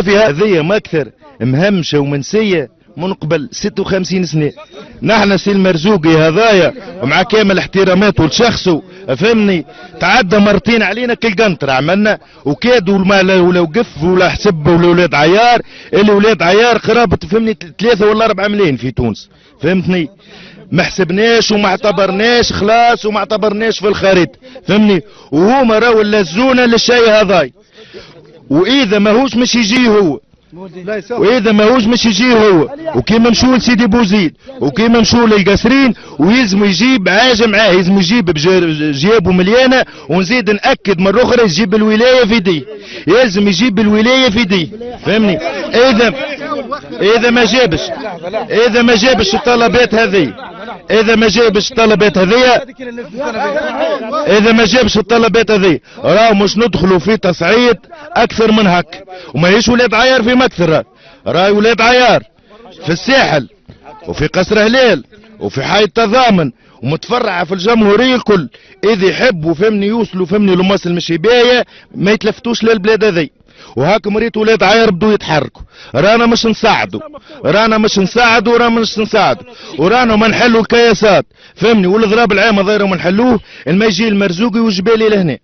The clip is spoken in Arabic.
في هذه ما اكثر مهمشه ومنسيه من قبل 56 سنه. نحن سي المرزوقي هذايا ومع كامل احتراماته لشخصه فهمني تعدى مرتين علينا كل قنطر عملنا وكادوا ولا وقف ولا حسب ولا ولاد عيار اللي ولاد عيار قرابه فهمني 3 ولا 4 ملايين في تونس فهمتني. ما حسبناش وما اعتبرناش خلاص وما اعتبرناش في الخريطه فهمني. وهما راهو لزونا للشيء هذاي واذا ماهوش مش يجي هو واذا ماهوش مش يجي هو وكيما مشوا لسيدي بوزيد وكيما مشوا للقصرين ويلزم يجيب عاجه معاه يلزم يجيب جيابه مليانه ونزيد ناكد مره اخرى يجيب الولايه في دي يلزم يجيب الولايه في دي فهمني. اذا ما جابش الطلبات هذه اذا ما جابش الطلبات هذه راهو مش ندخلوا في تصعيد اكثر من هك. وماهيش ولاد عيار في مكثر راهي ولاد عيار في الساحل وفي قصر هلال وفي حي التضامن ومتفرعه في الجمهوريه الكل. اذا يحبوا فهمني يوصلوا فهمني لمصر المشيبايه ما يتلفتوش للبلاد هذي. وهاك مريت ولاد عيار بدوا يتحركوا رانا مش نساعدوا ورانا ما نحلوا الكياسات فهمني والضراب العام هذا ما نحلوه. ما يجي المرزوقي والجبالي لهنا.